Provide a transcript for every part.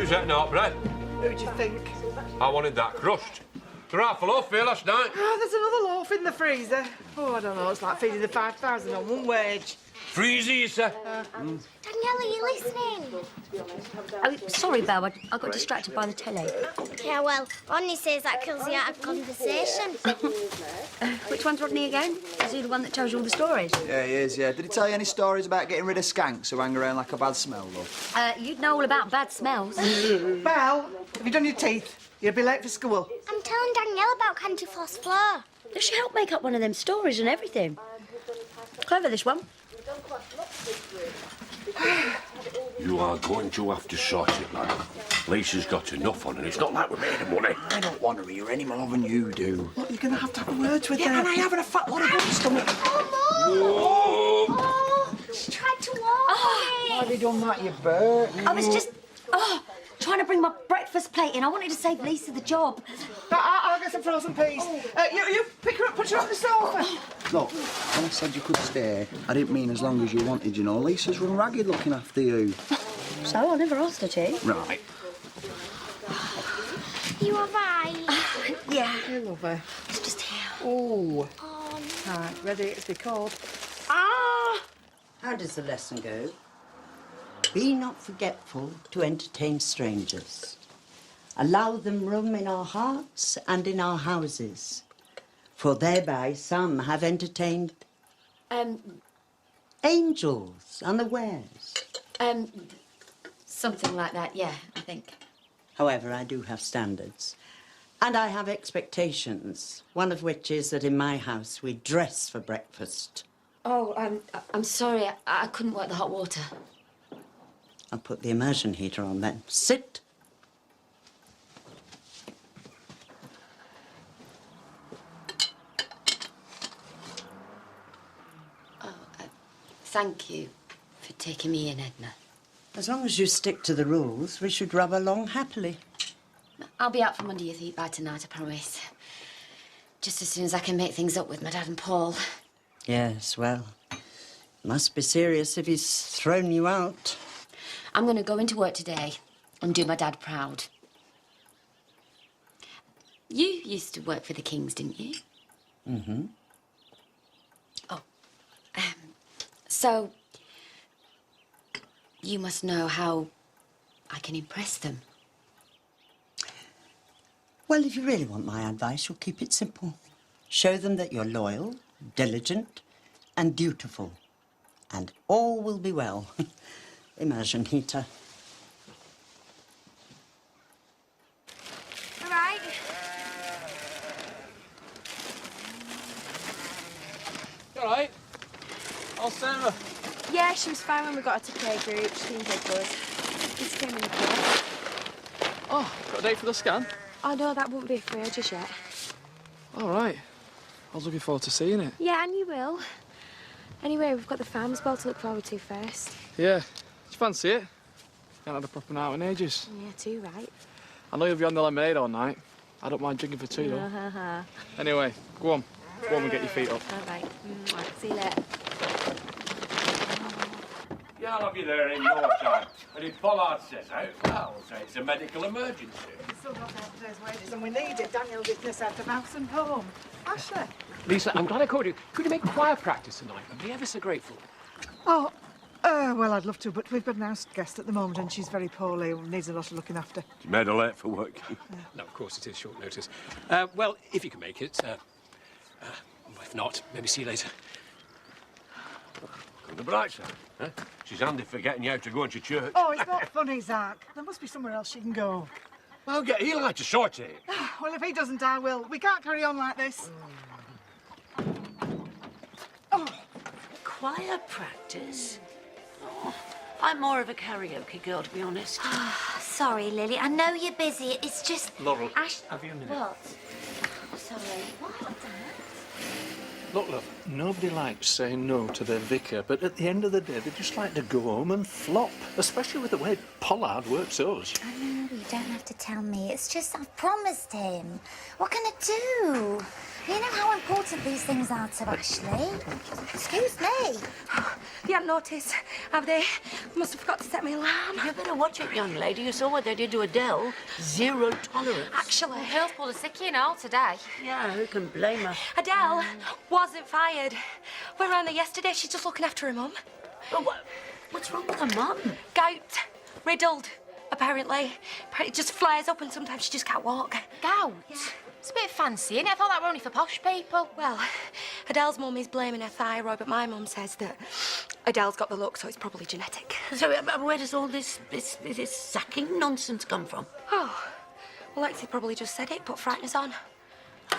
Who's that not bread? Who do you think? I wanted that crushed. They're half a loaf here last night. Oh, there's another loaf in the freezer. Oh, I don't know. It's like feeding the 5,000 on one wage. Freezy, you say? Danielle, are you listening? Oh, sorry, Belle. I got distracted by the telly. Yeah, well, Rodney says that kills the art of conversation. Which one's Rodney again? Is he the one that tells you all the stories? Yeah, he is, yeah. Did he tell you any stories about getting rid of skanks who hang around like a bad smell, though? You'd know all about bad smells. Belle, have you done your teeth? You'll be late for school. I'm telling Danielle about Candyfloss Fleur. Does she help make up one of them stories and everything? Clever, this one. You are going to have to sort it, lad. Lisa's got enough on, and it's not like we made her money. I don't want her here any more than you do. Look, you're going to have words with her. Yeah, and I haven't a fat lot of good stomach. Oh, Mum! Oh, she tried to walk Why have you done that, you bird? I was just, trying to bring my breakfast plate in. I wanted to save Lisa the job. I'll get some frozen peas. You pick her up, put her on the sofa. Look, when I said you could stay, I didn't mean as long as you wanted, you know. Lisa's run ragged looking after you. So I never asked her to. Right. You all right? Yeah. I love her. It's just here. Oh. Oh, All right, ready? It's be called. How does the lesson go? Be not forgetful to entertain strangers. Allow them room in our hearts and in our houses, for thereby some have entertained angels unawares. Something like that, yeah, I think. However, I do have standards, and I have expectations, one of which is that in my house we dress for breakfast. Oh, I'm sorry. I couldn't work the hot water. I'll put the immersion heater on then. Sit. Thank you for taking me in, Edna. As long as you stick to the rules, we should rub along happily. I'll be out from under your feet by tonight, I promise. Just as soon as I can make things up with my dad and Paul. Yes, well, must be serious if he's thrown you out. I'm going to go into work today and do my dad proud. You used to work for the Kings, didn't you? Mm-hmm. Oh, so you must know how I can impress them. Well, if you really want my advice, you'll keep it simple. Show them that you're loyal, diligent, and dutiful. And all will be well. Immersion heater. all right. You all right? How's Sarah? Yeah, she was fine when we got her to play group. She seemed dead good. Just came in the car. Oh, got a date for the scan? Oh, no, that won't be for her just yet. All right. I was looking forward to seeing it. Yeah, and you will. Anyway, we've got the farmer's ball to look forward to first. Yeah. Did you fancy it? Can't have a proper night in ages. Yeah, too right. I know you'll be on the lemonade all night. I don't mind drinking for two, though. Anyway, go on. Go on and get your feet up. All right. See you later. Yeah, I'll be there in no time. And if Pollard says out, well, I'll say it's a medical emergency. We've still got half a day's wages and we need it. Daniel did this out of house and home. Ashley. Lisa, I'm glad I called you. Could you make choir practice tonight? I'd be ever so grateful. Oh, well, I'd love to, but we've got an house guest at the moment and she's very poorly and needs a lot of looking after. You made her late for work. No, of course it is short notice. Well, if you can make it, if not, maybe see you later. On the bright side, huh? She's handy for getting you out to go into church. Oh, it's not funny, Zach. There must be somewhere else she can go. Well, get Eli to sort it. Well, if he doesn't, I will. We can't carry on like this. Oh. Choir practice? Oh, I'm more of a karaoke girl, to be honest. Sorry, Lily. I know you're busy. It's just... Laurel, Ash... have you a minute? What? Sorry. What, Dad? Look, love, nobody likes saying no to their vicar, but at the end of the day, they just like to go home and flop, especially with the way Pollard works us. I know, you don't have to tell me. It's just I've promised him. What can I do? You know how important these things are to Ashley? Excuse me. They haven't noticed, have they? Must have forgot to set my alarm. You better watch it, young lady. You saw what they did to Adele. Zero tolerance. Actually, Hill's pulled a sickie and all today. Yeah, who can blame her? Adele wasn't fired. Went round there yesterday. She's just looking after her mum. Oh, what's wrong with her mum? Gout. Riddled, apparently. It just flares up and sometimes she just can't walk. Gout? Yeah. It's a bit fancy, innit? I thought that were only for posh people. Well, Adele's mum is blaming her thyroid, but my mum says that Adele's got the look, so it's probably genetic. So where does all this sacking nonsense come from? Oh, well, Lexi probably just said it, put frighteners on.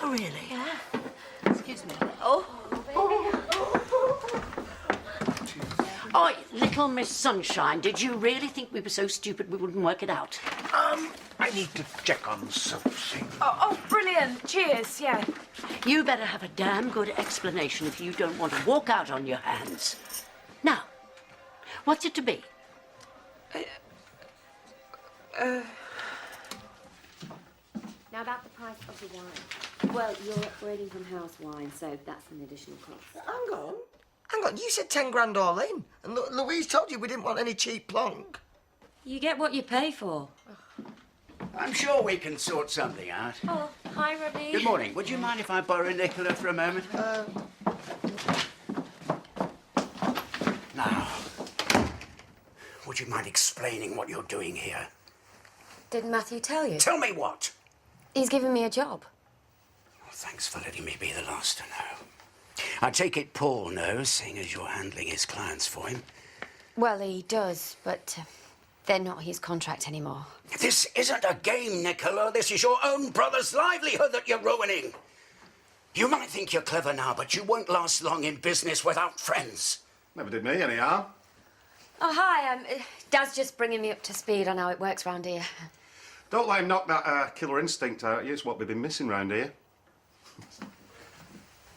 Oh, really? Yeah. Excuse me. Oh, little Miss Sunshine, did you really think we were so stupid we wouldn't work it out? I need to check on something. Oh, brilliant. Cheers, yeah. You better have a damn good explanation if you don't want to walk out on your hands. Now, what's it to be? Now, about the price of the wine. Well, you're upgrading from house wine, so that's an additional cost. Hang on, you said 10 grand all in. And Louise told you we didn't want any cheap plonk. You get what you pay for. I'm sure we can sort something out. Oh, hi, Rodney. Good morning. Would you mind if I borrow Nicola for a moment? Now, would you mind explaining what you're doing here? Didn't Matthew tell you? Tell me what? He's given me a job. Well, thanks for letting me be the last to know. I take it Paul knows, seeing as you're handling his clients for him. Well, he does, but they're not his contract anymore. This isn't a game, Nicola. This is your own brother's livelihood that you're ruining. You might think you're clever now, but you won't last long in business without friends. Never did me any harm. Oh, hi. Dad's just bringing me up to speed on how it works round here. Don't let him knock that killer instinct out of you. It's what we've been missing round here.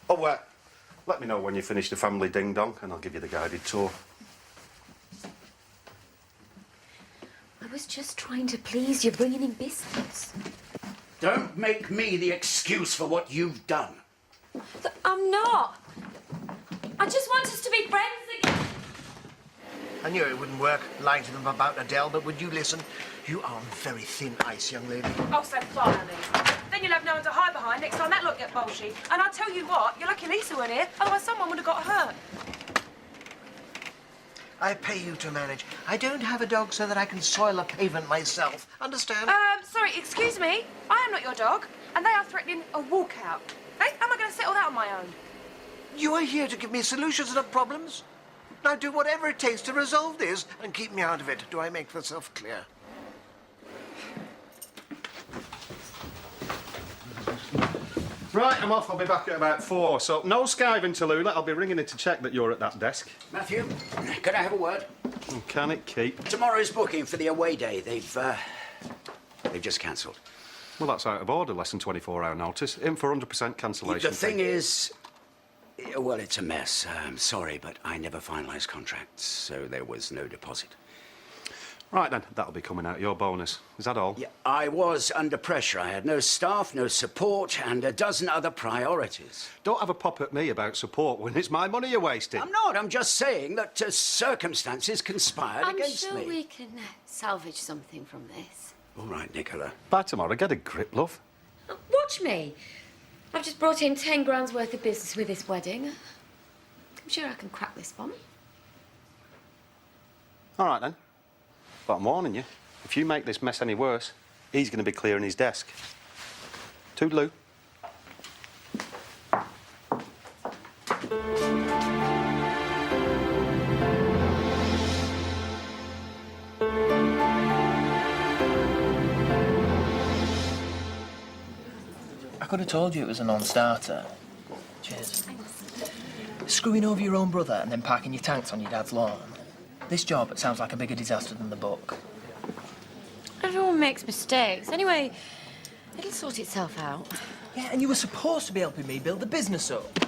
Oh, let me know when you finish the family ding-dong and I'll give you the guided tour. I was just trying to please you, bringing in biscuits. Don't make me the excuse for what you've done. I'm not. I just want us to be friends again. I knew it wouldn't work, lying to them about Adele, but would you listen? You are on very thin ice, young lady. Oh, so finally. Then you'll have no one to hide behind next time that lot get bolshy. And I'll tell you what, you're lucky Lisa weren't here, otherwise someone would have got hurt. I pay you to manage. I don't have a dog so that I can soil a pavement myself. Understand? Sorry, excuse me. I am not your dog, and they are threatening a walkout. Hey, how am I going to settle that on my own? You are here to give me solutions, not problems. Now do whatever it takes to resolve this and keep me out of it. Do I make myself clear? Right, I'm off. I'll be back at about 4. So, no skiving, Tallulah. I'll be ringing in to check that you're at that desk. Matthew, can I have a word? Can it keep? Tomorrow's booking for the away day. They've just cancelled. Well, that's out of order. Less than 24-hour notice. In for 100% cancellation. The thing is, well, it's a mess. I'm sorry, but I never finalised contracts, so there was no deposit. Right then, that'll be coming out of your bonus. Is that all? Yeah, I was under pressure. I had no staff, no support, and a dozen other priorities. Don't have a pop at me about support when it's my money you're wasting. I'm not. I'm just saying that circumstances conspired against me. I'm sure we can salvage something from this. All right, Nicola. By tomorrow, get a grip, love. Watch me. I've just brought in 10 grand's worth of business with this wedding. I'm sure I can crack this one. All right then. But I'm warning you, if you make this mess any worse, he's going to be clearing his desk. Toodaloo. I could have told you it was a non-starter. Cheers. Screwing over your own brother and then parking your tanks on your dad's lawn. This job, it sounds like a bigger disaster than the book. Everyone makes mistakes. Anyway, it'll sort itself out. Yeah, and you were supposed to be helping me build the business up.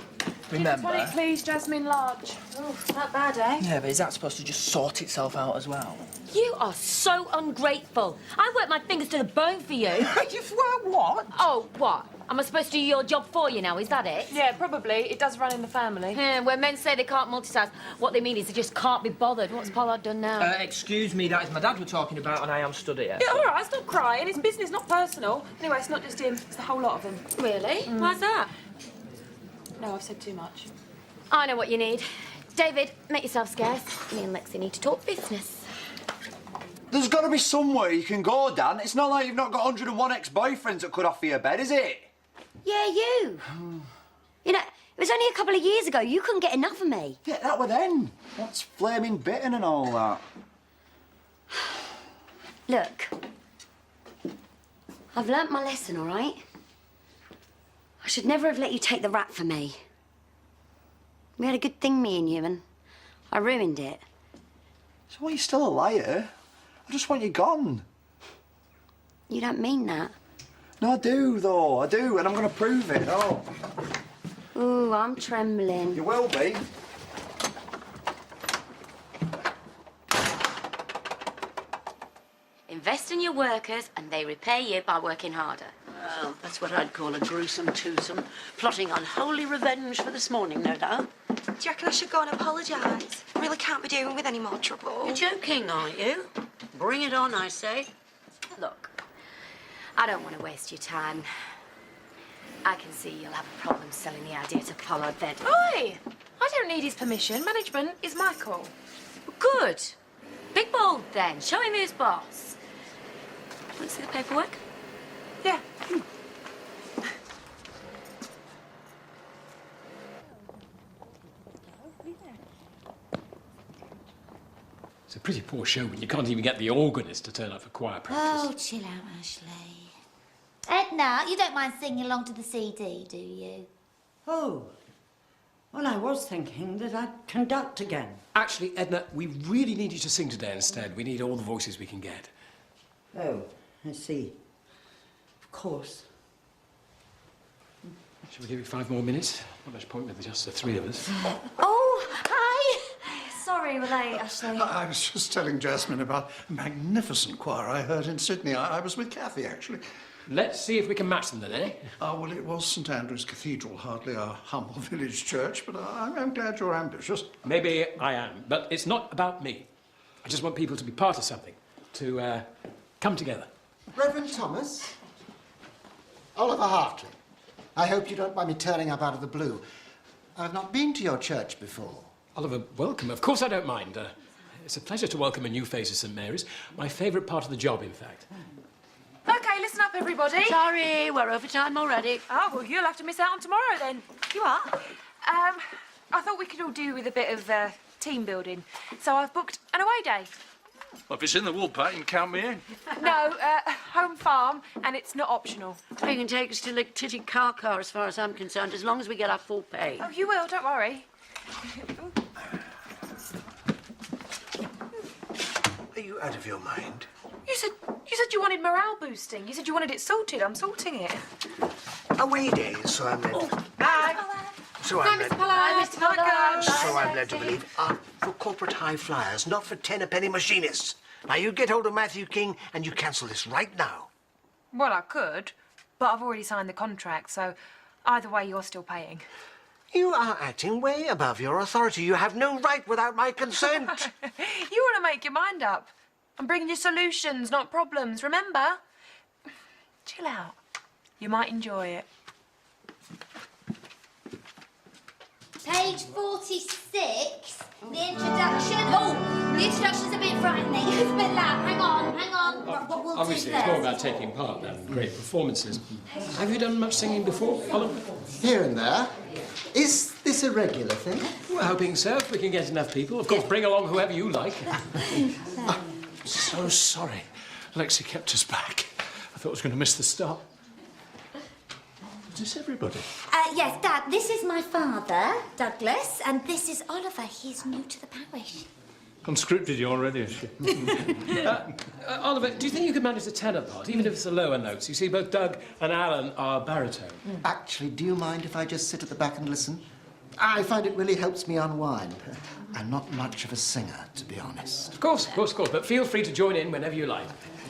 Remember? Tonic, please, Jasmine Large. Oh, not bad, eh? Yeah, but is that supposed to just sort itself out as well? You are so ungrateful. I worked my fingers to the bone for you. You've worked what? Oh, what? Am I supposed to do your job for you now? Is that it? Yeah, probably. It does run in the family. Yeah, when men say they can't multitask, what they mean is they just can't be bothered. What's Pollard done now? Excuse me, that is my dad we're talking about, and I am stood here. Yeah, all right, stop crying. It's business, not personal. Anyway, it's not just him. It's the whole lot of them. Really? Why's that? No, I've said too much. I know what you need. David, make yourself scarce. Me and Lexi need to talk business. There's got to be somewhere you can go, Dan. It's not like you've not got 101 ex-boyfriends that could offer you a bed, is it? Yeah, you. You know, it was only a couple of years ago. You couldn't get enough of me. Yeah, that were then. What's flaming bitten and all that? Look, I've learnt my lesson, all right? I should never have let you take the rap for me. We had a good thing, me and you, and I ruined it. So why are you still a liar? I just want you gone. You don't mean that. No, I do, though. I do, and I'm going to prove it. Oh. Ooh, I'm trembling. You will be. Invest in your workers and they repay you by working harder. Well, that's what I'd call a gruesome twosome. Plotting unholy revenge for this morning, no doubt. Do you reckon I should go and apologise? I really can't be doing with any more trouble. You're joking, aren't you? Bring it on, I say. Look, I don't want to waste your time. I can see you'll have a problem selling the idea to Pollard Ved. Oi! I don't need his permission. Management is my call. Good. Big bold then. Show him who's boss. Want to see the paperwork? Yeah. It's a pretty poor show when you can't even get the organist to turn up for choir practice. Oh, chill out, Ashley. Edna, you don't mind singing along to the CD, do you? Oh. Well, I was thinking that I'd conduct again. Actually, Edna, we really need you to sing today instead. We need all the voices we can get. Oh, I see. Of course. Shall we give it 5 more minutes? Not much point with just the 3 of us. Oh, hi. Sorry we're late, Ashley. I was just telling Jasmine about a magnificent choir I heard in Sydney. I was with Kathy, actually. Let's see if we can match them then, eh? Well, it was St Andrew's Cathedral, hardly a humble village church, but I'm glad you're ambitious. Maybe I am, but it's not about me. I just want people to be part of something, to come together. Reverend Thomas? Oliver Hartley. I hope you don't mind me turning up out of the blue. I've not been to your church before. Oliver, welcome. Of course I don't mind. It's a pleasure to welcome a new face at St Mary's. My favourite part of the job, in fact. OK, listen up, everybody. Sorry, we're over time already. Oh, well, you'll have to miss out on tomorrow, then. You are? I thought we could all do with a bit of team building. So I've booked an away day. Well, if it's in the wool pack, you can count me in. No, home farm, and it's not optional. You can take us to Lick Titty Car as far as I'm concerned, as long as we get our full pay. Oh, you will, don't worry. Are you out of your mind? You said you wanted morale boosting. You said you wanted it sorted. I'm sorting it. Away days, so I'm led. Hi. So I'm led. Hi, Mr. Pollard. So I'm led to believe are for corporate high flyers, not for 10-a-penny machinists. Now you get hold of Matthew King and you cancel this right now. Well, I could, but I've already signed the contract, so either way, you're still paying. You are acting way above your authority. You have no right without my consent. You want to make your mind up. I'm bringing you solutions, not problems, remember? Chill out. You might enjoy it. Page 46, the introduction. Oh, the introduction's a bit frightening. It's a bit loud. Hang on. What we'll Obviously, do it's more first. about taking part than great performances. Have you done much singing before, Oliver? Here and there. Is this a regular thing? We're hoping so, if we can get enough people. Of course, bring along whoever you like. So sorry. Lexi kept us back. I thought I was going to miss the start. Is this everybody? Yes, Dad, this is my father, Douglas, and this is Oliver. He's new to the parish. Conscripted you already, is she? Oliver, do you think you could manage the tenor part, even if it's the lower notes? You see, both Doug and Alan are baritone. Actually, do you mind if I just sit at the back and listen? I find it really helps me unwind. I'm not much of a singer, to be honest. Of course, but feel free to join in whenever you like.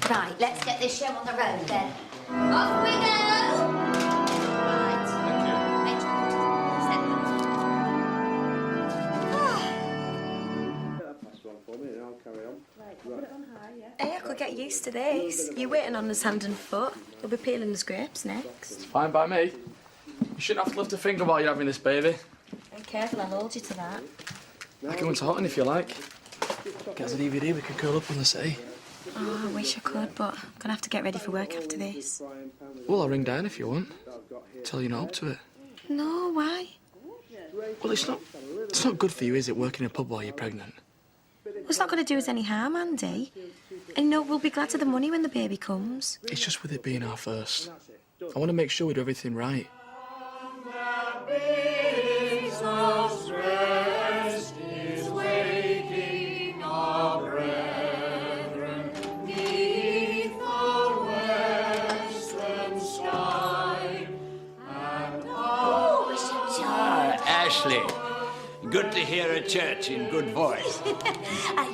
Right, let's get this show on the road then. Off we go! used to this. You're waiting on us hand and foot. You'll be peeling the scrapes next. Fine by me. You shouldn't have to lift a finger while you're having this baby. Be careful, I'll hold you to that. I can go into Hotton if you like. Get us a DVD, we could curl up on the sea. Oh, I wish I could, but I'm gonna have to get ready for work after this. Well, I'll ring down if you want. Tell you not up to it. No, why? Well, it's not good for you, is it, working in a pub while you're pregnant? Well, it's not gonna do us any harm, Andy. And no, we'll be glad of the money when the baby comes. It's just with it being our first. I want to make sure we do everything right. Ashley, good to hear a church in good voice.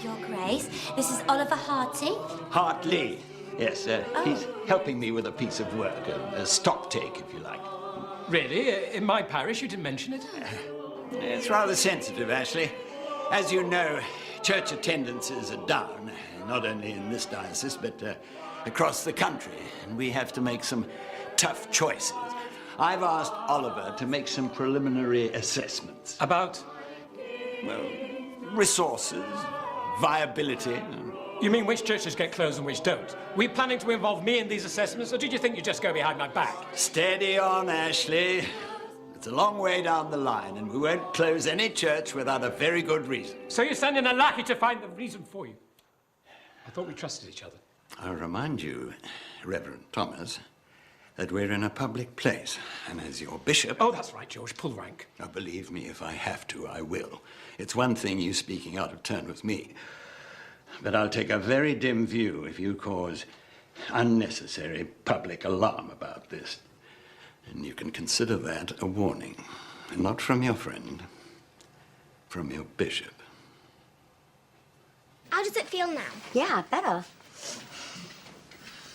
Your Grace, this is Oliver Harty. Hartley, yes, he's helping me with a piece of work, a stock take, if you like. Really? In my parish, you didn't mention it? It's rather sensitive, Ashley. As you know, church attendances are down, not only in this diocese, but across the country, and we have to make some tough choices. I've asked Oliver to make some preliminary assessments. About? Well, resources, viability. You mean which churches get closed and which don't? Were you planning to involve me in these assessments, or did you think you'd just go behind my back? Steady on, Ashley. It's a long way down the line, and we won't close any church without a very good reason. So you're sending a lackey to find the reason for you? I thought we trusted each other. I'll remind you, Reverend Thomas, that we're in a public place, and as your bishop... Oh, that's right, George. Pull rank. Now, believe me, if I have to, I will. It's one thing you speaking out of turn with me, but I'll take a very dim view if you cause unnecessary public alarm about this. And you can consider that a warning, and not from your friend, from your bishop. How does it feel now? Yeah, better.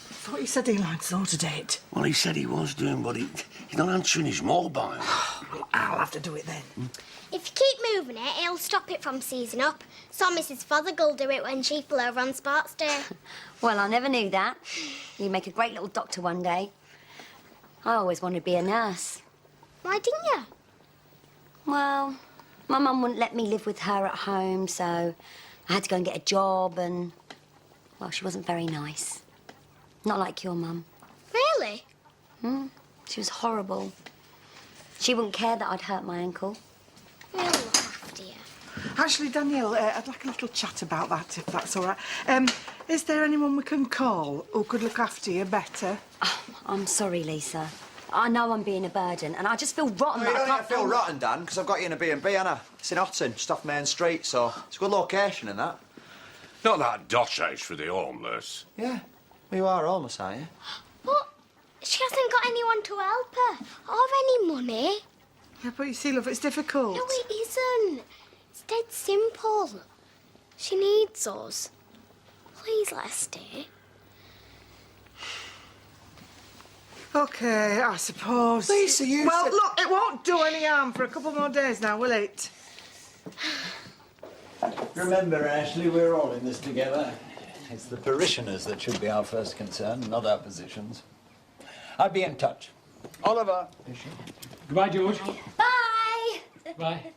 I thought you said Eli sorted it. Well, he said he was doing, but he's not answering his mobile. I'll have to do it then. If you keep moving it, it'll stop it from seizing up. So Mrs. Fothergill do it when she flew over on Sports Day. Well, I never knew that. You'd make a great little doctor one day. I always wanted to be a nurse. Why didn't you? Well, my mum wouldn't let me live with her at home, so I had to go and get a job and... Well, she wasn't very nice. Not like your mum. Really? She was horrible. She wouldn't care that I'd hurt my ankle. We'll look after you. Actually, Danielle, I'd like a little chat about that, if that's all right. Is there anyone we can call who could look after you better? Oh, I'm sorry, Lisa. I know I'm being a burden, and I just feel rotten No, you that I don't can't... feel rotten, Dan, because I've got you in a B&B, Anna. It's in Hotton, just off Main Street, so it's a good location and that. Not that dosh house for the homeless. Yeah. Well, you are homeless, are you? But she hasn't got anyone to help her, or any money. Yeah, but you see, love, it's difficult. No, it isn't. It's dead simple. She needs us. Please let her stay. OK, I suppose. Lisa, you Well, said... look, it won't do any harm for a couple more days now, will it? Remember, Ashley, we're all in this together. It's the parishioners that should be our first concern, not our physicians. I'll be in touch. Oliver. Goodbye, George. Bye! Bye.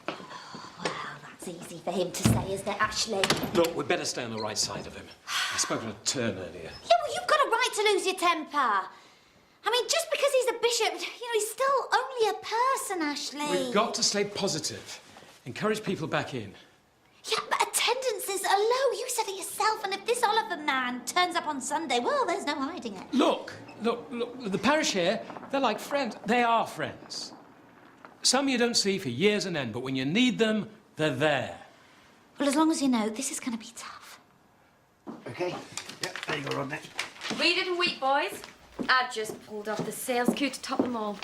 That's easy for him to say, isn't it, Ashley? Look, we'd better stay on the right side of him. I spoke on a turn earlier. Yeah, well, you've got a right to lose your temper. I mean, just because he's a bishop, he's still only a person, Ashley. We've got to stay positive. Encourage people back in. Yeah, but attendances are low. You said it yourself. And if this Oliver man turns up on Sunday, well, there's no hiding it. Look, the parish here, they're like friends. They are friends. Some you don't see for years on end, but when you need them, they're there. Well, as long as you know, this is going to be tough. OK. Yep, there you go, Rodney. Weeded and wheat, boys. I've just pulled off the sales queue to top them all.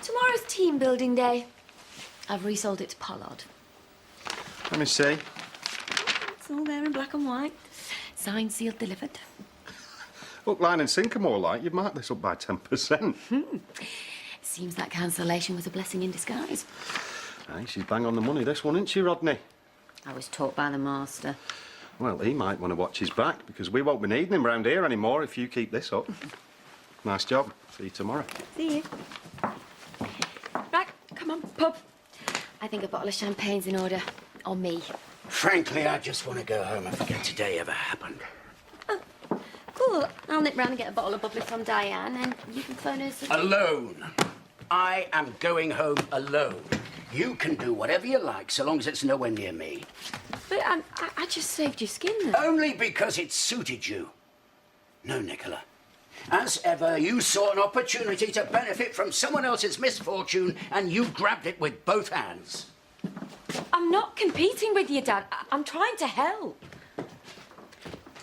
Tomorrow's team building day. I've resold it to Pollard. Let me see. It's all there in black and white. Signed, sealed, delivered. Hook, line and sinker more like. You've marked this up by 10%. Seems that cancellation was a blessing in disguise. Aye, she's bang on the money, this one, isn't she, Rodney? I was taught by the master. Well, he might want to watch his back, because we won't be needing him round here anymore if you keep this up. Nice job. See you tomorrow. See you. Right, come on, pub. I think a bottle of champagne's in order. On me. Frankly, I just want to go home and forget today ever happened. Cool. I'll nip round and get a bottle of bubbly from Diane, and you can phone us. Alone. I am going home alone. You can do whatever you like, so long as it's nowhere near me. But I just saved your skin then. Only because it suited you. No, Nicola. As ever, you saw an opportunity to benefit from someone else's misfortune, and you grabbed it with both hands. I'm not competing with you, Dad. I'm trying to help.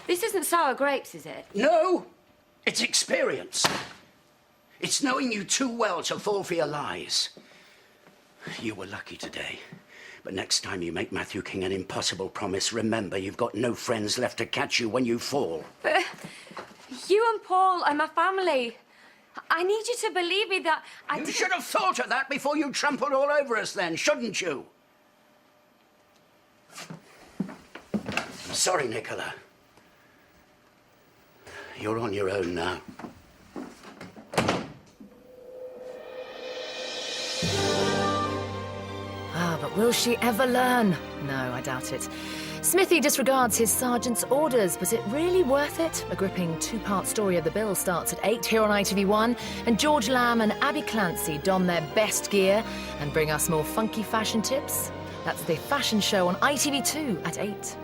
This isn't sour grapes, is it? No, it's experience. It's knowing you too well to fall for your lies. You were lucky today. But next time you make Matthew King an impossible promise, remember you've got no friends left to catch you when you fall. But you and Paul are my family. I need you to believe me that You should have thought of that before you trampled all over us then, shouldn't you? I'm sorry, Nicola. You're on your own now. But will she ever learn? No, I doubt it. Smithy disregards his sergeant's orders, but it really worth it? A gripping two-part story of the bill starts at 8 here on ITV1, and George Lamb and Abby Clancy don their best gear and bring us more funky fashion tips. That's The Fashion Show on ITV2 at 8.